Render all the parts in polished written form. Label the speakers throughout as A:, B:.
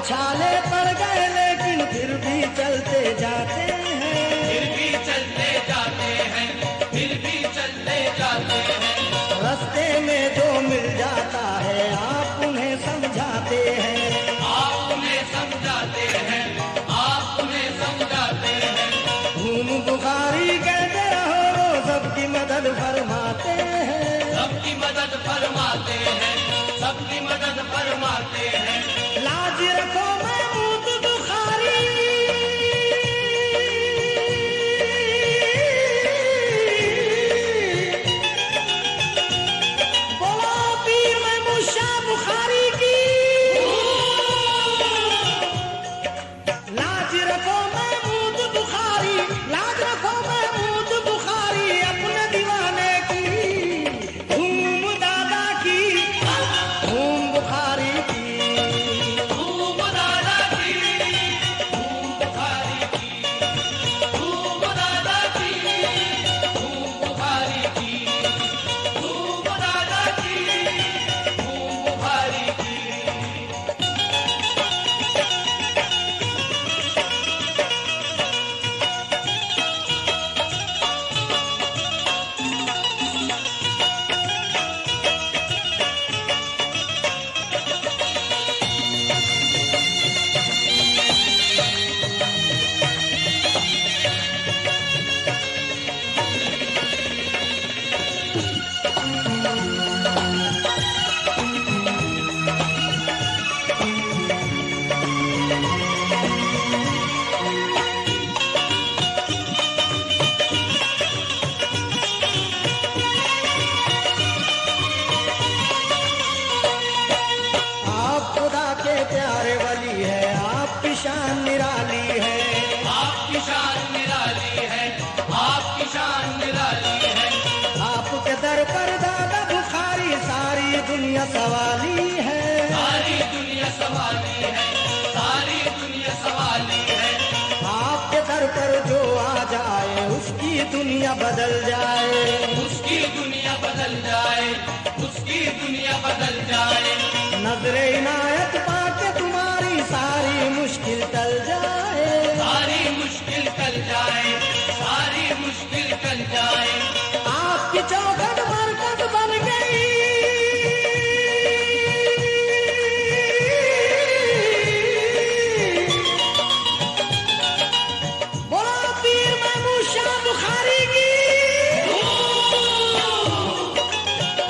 A: छाले पड़ गए लेकिन फिर भी चलते जाते हैं,
B: फिर भी चलते जाते हैं, फिर भी चलते जाते हैं।
A: रास्ते में जो मिल जाता है आप उन्हें समझाते हैं,
B: आप उन्हें समझाते हैं, आप उन्हें समझाते हैं।
A: घूम बुखारी कहते रहो वो सबकी मदद फरमाते हैं,
B: सबकी मदद फरमाते हैं, सबकी मदद फरमाते हैं।
A: लाज रखो महमूद बुखारी, बोलो पीर महमूद शाह बुखारी की। लाज रखो महमूद बुखारी, लाज रखो महमूद बुखारी अपने दीवाने की, धूम दादा की, धूम बुखारी की।
B: धूम दादा की, धूम बुखारी की, धूम दादा की, धूम बुखारी की, धूम दादा की, धूम बुखारी की।
A: आप खुदा के प्यारे वली है, आपकी शान निराली है,
B: आपकी शान निराली है, आपकी शान निराली है।
A: आपके दर पर दादा बुखारी सारी दुनिया सवाली है,
B: सारी दुनिया सवाली है, सारी दुनिया सवाली है।
A: आपके दर पर जो आ जाए उसकी दुनिया बदल जाए,
B: उसकी दुनिया बदल जाए, उसकी दुनिया बदल जाए।
A: नजरे इनायत पाके तुम्हारी सारी मुश्किल टल जाए,
B: सारी मुश्किल टल जाए, सारी मुश्किल टल जाए।
A: आपकी चौखट बरकत बन गई, बोलो पीर महमूद शाह बुखारी की।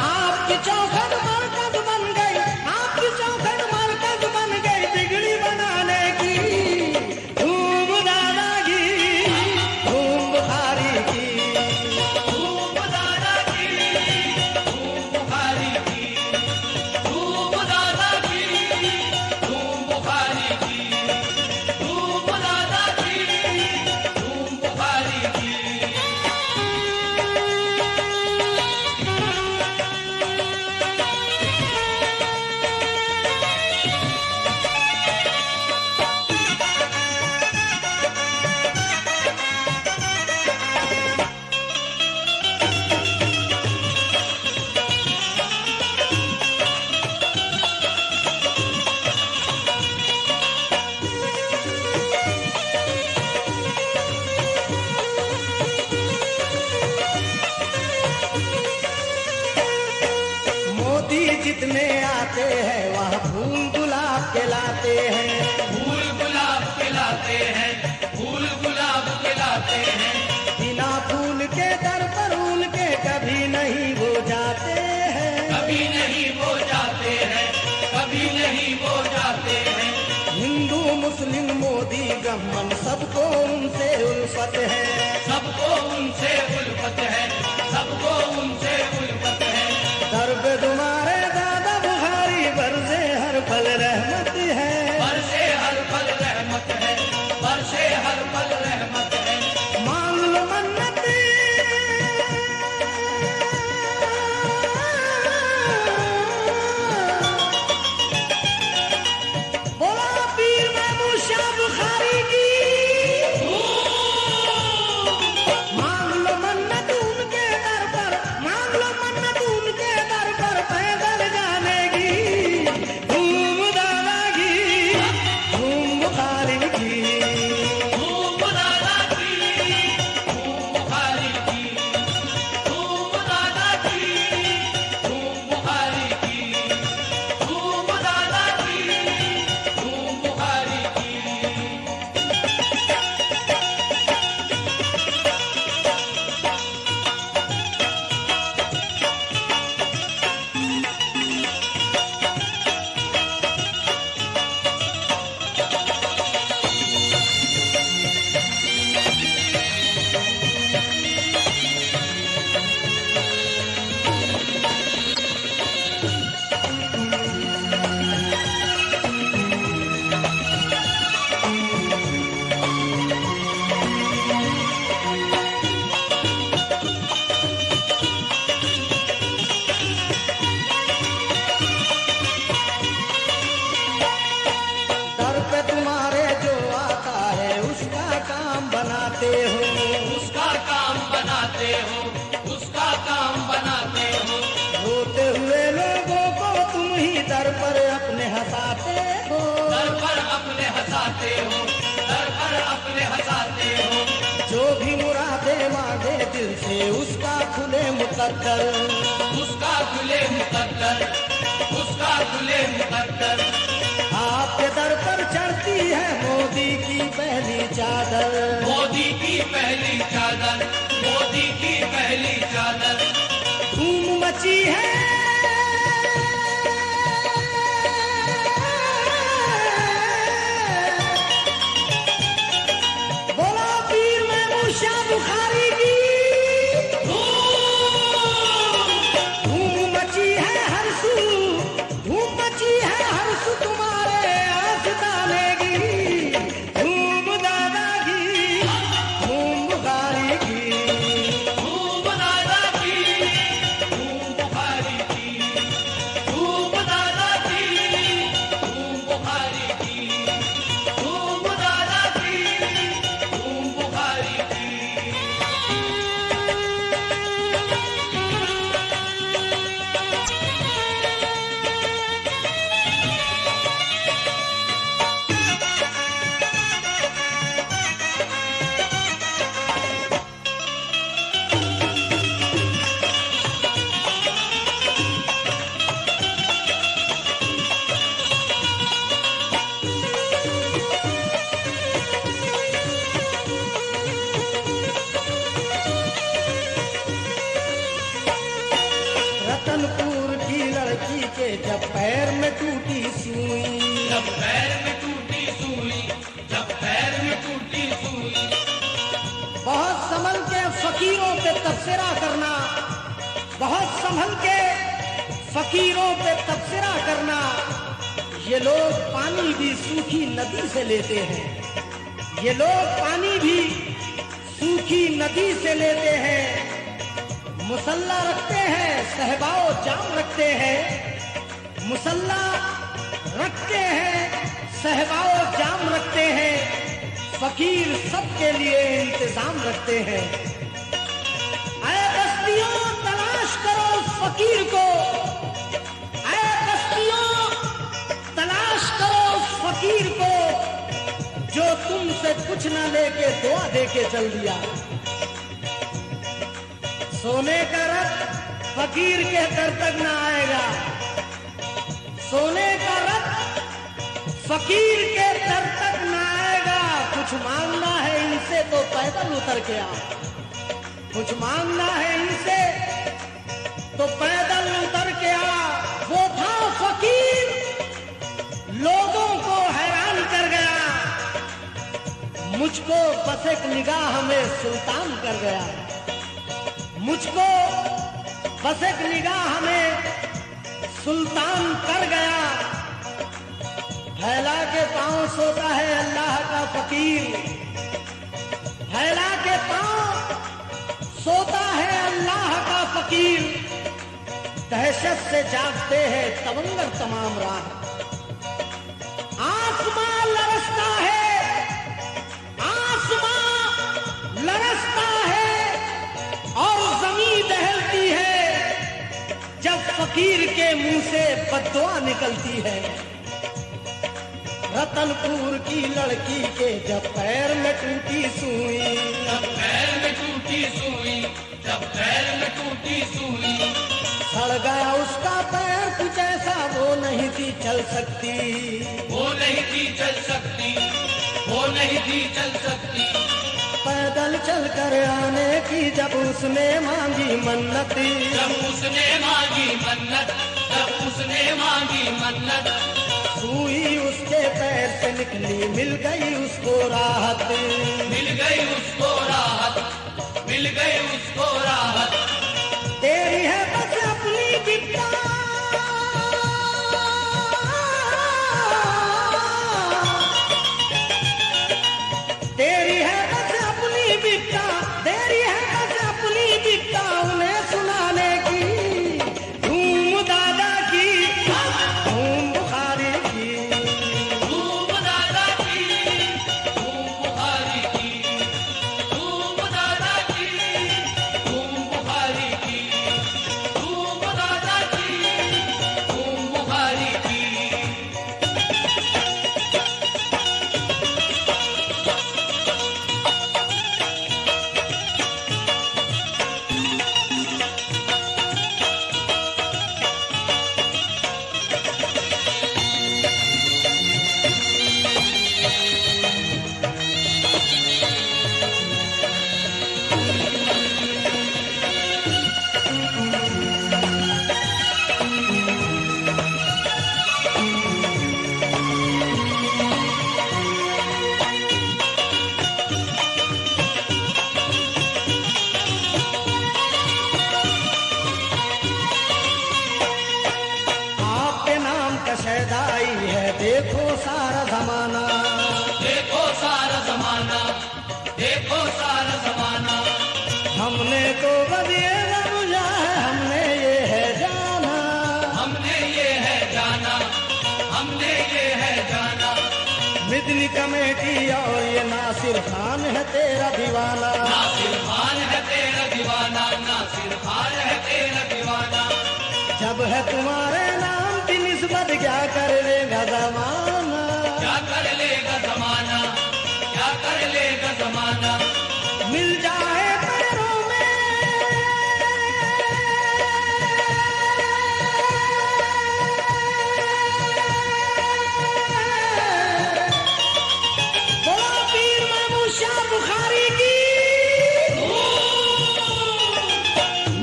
A: आपकी चौखट बरकत बन गई, आपकी चौखट बरकत बन गई बिगड़ी बनाने की, धूम दादा की, धूम बुखारी की।
B: धूम दादा की, धूम बुखारी की, धूम दादा की, धूम बुखारी की, धूम दादा की, धूम बुखारी की।
A: मोदी जितने आते हैं वहाँ फूल गुलाब के लाते हैं,
B: फूल गुलाब के लाते हैं, फूल गुलाब के लाते हैं।
A: बिना फूल के दर पर उनके कभी नहीं वो जाते हैं,
B: कभी नहीं वो जाते हैं, कभी नहीं वो जाते हैं।
A: हिंदू मुस्लिम मोदी ब्राह्मण सबको उनसे उल्फत है,
B: सबको उनसे उल्फत है, सबको उनसे उल्फत है।
A: दर्द तुम्हारे दादा बुखारी बरसे हर पल रहमत है,
B: बरसे हर पल रहमत है, बरसे हर पल रहमत है।
A: मांग लो मन्नत, बोला पीर महमूद शाह बुखारी की। मांग लो मन्नत उनके दर पर, मांग लो मुकद्दर,
B: उसका गुले मुकद्दर, उसका गुले मुकद्दर।
A: आपके दर पर चढ़ती है मोदी की पहली चादर,
B: मोदी की पहली चादर, मोदी की पहली चादर।
A: धूम मची है बोला पीर महमूद शाह बुखारी की, धूम मची है हर सू, धूम मची है हर सू तुम्हारे आस्ताने की, धूम दादा की, धूम बुखारी की।
B: धूम दादा की, धूम बुखारी की, धूम दादा की, धूम बुखारी की, धूम दादा की, धूम बुखारी की।
A: रतनपुर की लड़की के जब पैर में टूटी सुई,
B: जब पैर में टूटी सुई, जब पैर में टूटी सुई।
A: बहुत संभल के फकीरों पे तबसरा करना, बहुत संभल के फकीरों पे तबसरा करना। ये लोग पानी भी सूखी नदी से लेते हैं, ये लोग पानी भी सूखी नदी से लेते हैं। मुसल्ला रखते हैं, सहबाओ जाम रखते हैं, मुसल्ला रखते हैं, सहबाओ जाम रखते हैं। फकीर सबके लिए इंतजाम रखते हैं। ऐ बस्तियों तलाश करो उस फकीर को, ऐ बस्तियों तलाश करो उस फकीर को जो तुमसे कुछ ना लेके दुआ देके चल दिया। सोने का रथ फकीर के दर तक ना आएगा, सोने का रथ फकीर के दर तक ना आएगा। कुछ मांगना है इनसे तो पैदल उतर के आ, कुछ मांगना है इनसे तो पैदल उतर के आ। वो था फकीर, लोगों को हैरान कर गया, मुझको बस एक निगाह में सुल्तान कर गया, मुझको बस एक निगाह में सुल्तान कर गया। फैला के पांव सोता है अल्लाह का फकीर, फैला के पांव सोता है अल्लाह का फकीर। दहशत से जागते हैं तवंगर तमाम राह, आसमां लरसता है, आसमां लरसता है और जमीन दहलती है जब फकीर के मुंह से बद्दुआ निकलती है। रतनपुर की लड़की के जब पैर में टूटी सुई,
B: जब पैर में टूटी सुई, जब पैर में टूटी सुई।
A: सड़ गया उसका पैर कुछ ऐसा वो नहीं थी चल सकती,
B: वो नहीं थी चल सकती, वो नहीं थी चल सकती।
A: पैदल चल कर आने की जब उसने मांगी मन्नत,
B: जब उसने मांगी मन्नत, जब उसने मांगी मन्नत।
A: सुई उसके पैर से निकली, मिल गई उसको राहत,
B: मिल गई उसको राहत, मिल गई उसको राहत।
A: तेरी है बस अपनी बिपता, तेरी है बस अपनी बिपता, तेरी है बस अपनी बिपता उन्हें सुनाने की। धूम दादा की, धूम बुखारी की,
B: धूम दादा की, धूम बुखारी की, धूम दादा की, धूम बुखारी
A: सारा जमाना।
B: देखो सारा जमाना, देखो सारा जमाना।
A: हमने तो बस ये समझा है, हमने ये है जाना,
B: हमने ये है जाना, हमने ये है जाना।
A: मिदनी कमेटी और ये नासिर खान है तेरा दीवाना।
B: नासिर खान है तेरा दीवाना, नासिर खान है तेरा दीवाना।
A: जब है तुम्हारे नाम की निस्बत क्या कर लेगा जमाना,
B: क्या कर लेगा जमाना, क्या कर लेगा जमाना।
A: मिल जाए पैरों में बोला पीर महमूद शाह बुखारी की।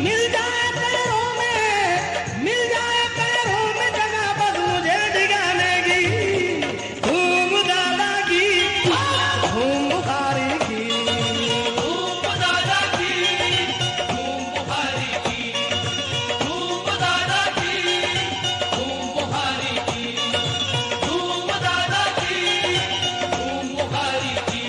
A: मिल जाए पैरों में, मिल जाए पैरों में जगह बस मुझे ठिकाने की। धूम दादा की, धूम बुखारी की।
B: धूम दादा की, धूम बुखारी की। धूम दादा की, धूम बुखारी की। धूम दादा की, धूम बुखारी की।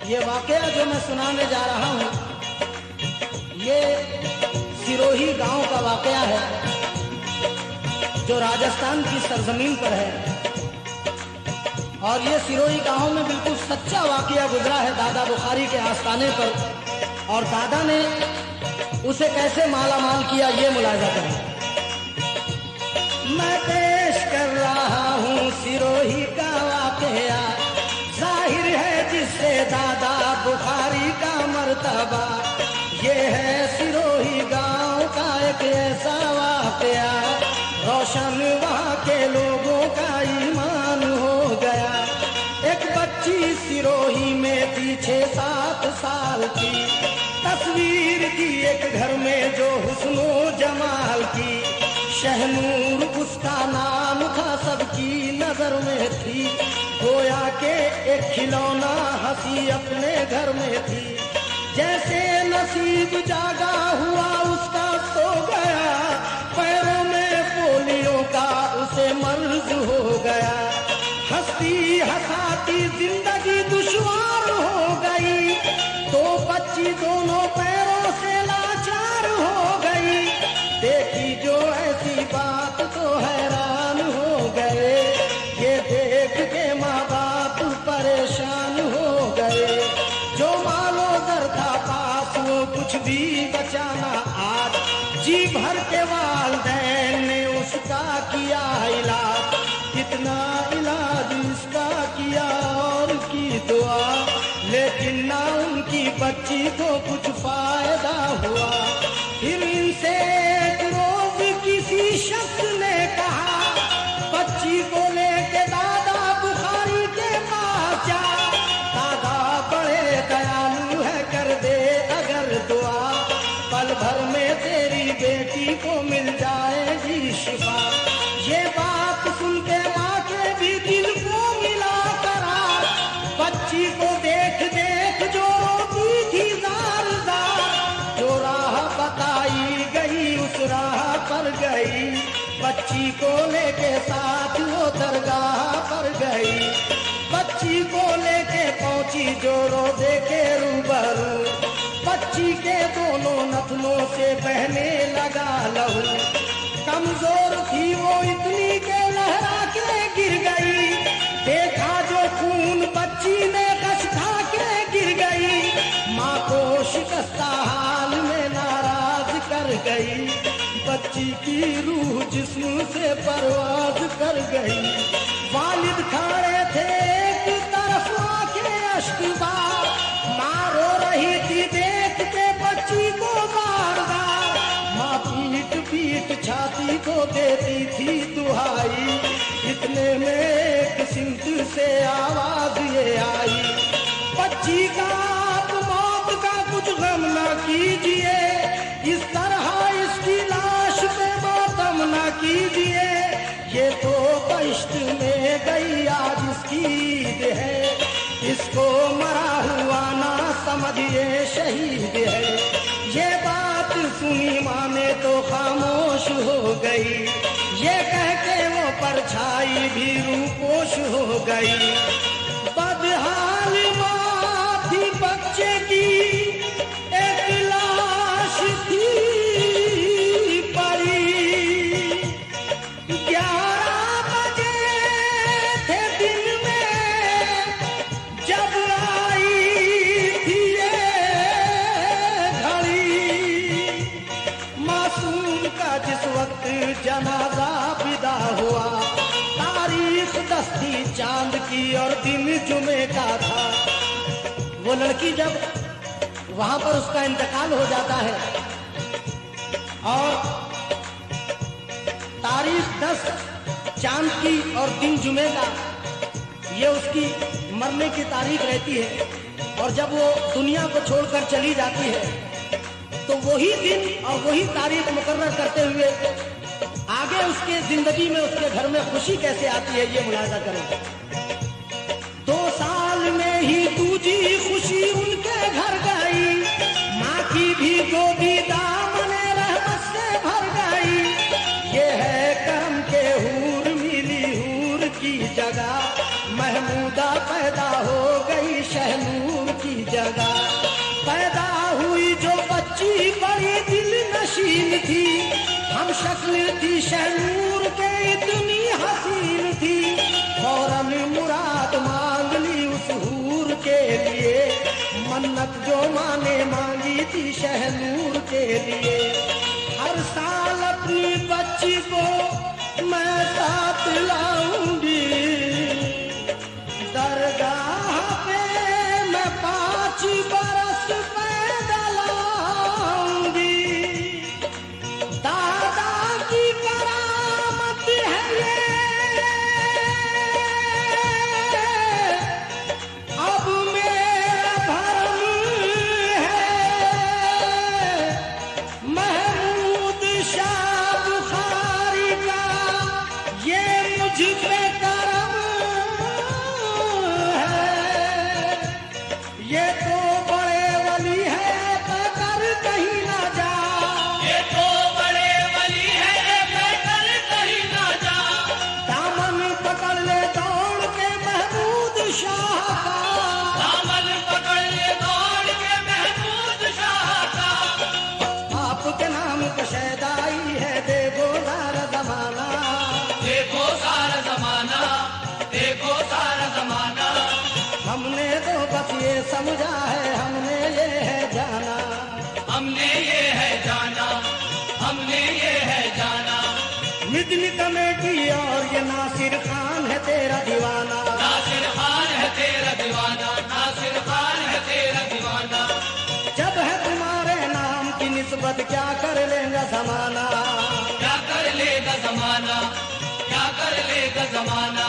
A: ये वाकया जो मैं सुनाने जा रहा हूँ, ये सिरोही गांव का वाकया है जो राजस्थान की सरजमीन पर है। और ये सिरोही गांव में बिल्कुल सच्चा वाकया गुजरा है दादा बुखारी के आस्थाने पर। और दादा ने उसे कैसे माला माल किया ये मुलाजा करें। मैं पेश कर रहा हूँ सिरोही का वाकया, जाहिर है जिससे दादा बुखारी का मर्तबा। ये है सिरोही गांव का एक ऐसा वाकया, रोशन वहाँ के लोगों का ईमान हो गया। एक बच्ची सिरोही में थी 6-7 साल की, तस्वीर थी एक घर में जो हुस्नो जमाल की। शहनूर उसका नाम था, सबकी नजर में थी, गोया के एक खिलौना हंसी अपने घर में थी। जैसे नसीब जागा हुआ उसका सो गया, पैरों में पोलियो का उसे मर्ज हो गया। हंसती हंसाती जिंदगी दुश्वार हो गई, तो बच्ची दोनों पैरों से लाचार हो गई। देखी जो ऐसी बात तो हैरान हो गए, ये देख के माँ बाप परेशान हो गए। जो मालो दर था पास वो कुछ भी बचाना आज, जी भर के वालदैन ने उसका किया इलाज। कितना इलाज इसका किया और की दुआ, लेकिन ना उनकी बच्ची को कुछ फायदा हुआ। फिर इनसे एक रोज किसी शख्स ने कहा, बच्ची को लेके दादा बुखारी के पास जा। दादा बड़े दयालु है, कर दे अगर दुआ, पल भर में तेरी बेटी को मिल जाएगी शिफा। ये बात सुन के माँ के भी दिल को मिला करार, बच्ची को देख देख जो रोती थी जार जार। जो राह बताई गई उस राह पर गई, बच्ची को लेके साथ वो दरगाह पर गई। बच्ची को लेके पहुंची जो रोजे के रूबरू, बच्ची के दोनों नथनों से बहने लगा लहू। कमजोर थी वो इतनी के लहरा के गिर गई, देखा जो खून बच्ची ने कस खा के गिर गई। माँ को शिकस्ता हाल में नाराज कर गई, बच्ची की रूह जिस्म से परवाज कर गई। वालिद खड़े थे एक तरफ आके अश्कबार, माँ रो रही थी देख के बच्ची को बार बार। माँ पीट पीट सिमट छाती को देती थी दुहाई, इतने में एक सिमट से आवाज ये आई, बच्ची का आप मौत का कुछ गम न कीजिए, इस तरह इसकी लाश पे मातम न कीजिए, ये तो बहिश्त में गई आज इसकी ईद है, इसको मरा हुआ ना समझिए शहीद है। ये बात सुनी माँ ने तो खामोश हो गई, ये कह के वो परछाई भी रूपोश हो गई। बदहाल माँ थी बच्चे की एक लाश थी पड़ी, 11 बजे थे दिन में जब आई थी ये घड़ी, मासूम का जिस वक्त जनाजा विदा हुआ, तारीख दस्ती चांद की और दिन जुमे का था। वो लड़की जब वहां पर उसका इंतकाल हो जाता है और तारीख 10 चांद की और दिन जुमे का, ये उसकी मरने की तारीख रहती है, और जब वो दुनिया को छोड़कर चली जाती है तो वही दिन और वही तारीख मुकर्रर करते हुए आगे उसके जिंदगी में उसके घर में खुशी कैसे आती है ये मुलाजा करें। 2 साल में ही दूजी खुशी उनके घर गई, माँ की भी गोदी दामने रहमत से भर गई, ये है करम के हूर मिली हूर की जगह, महमूदा पैदा हो गई शहनूर की जगह। पैदा हुई जो बच्ची बड़ी दिल नशीन थी, हम शक्ल थी शहनूर के इतनी हसीन थी, फौरन मुराद मांग ली उस हूर के लिए, मन्नत जो माँ ने मांगी थी शहनूर के लिए। हर साल अपनी बच्ची को मैं साथ लाऊंगी, दरगाह पे मैं 5 बरस पैदल आऊंगी, दादा की करामत है ये, अब मेरा धर्म है, महमूद शाह बुखारी का ये मुझ पे करम है, ये तो बड़े वली है कर कहीं ना जा,
B: ये तो बड़े वली है पैदल कहीं ना जा,
A: दामन पकड़ ले दौड़ के महमूद शाह का,
B: दामन पकड़ ले दौड़ के महमूद शाह का,
A: आपके नाम का शहदाई है देखो सारा जमाना,
B: देखो सारा जमाना, देखो सारा जमाना,
A: हमने तो बस ये समझा है हमने ये है जाना,
B: हमने ये है जाना, हमने ये है जाना,
A: मिदनी कमेटी और ये नासिर खान है तेरा दीवाना,
B: नासिर खान है तेरा दीवाना, नासिर खान है तेरा दीवाना,
A: जब है तुम्हारे नाम की निस्बत क्या कर लेगा जमाना,
B: क्या कर लेगा जमाना, क्या कर लेगा जमाना,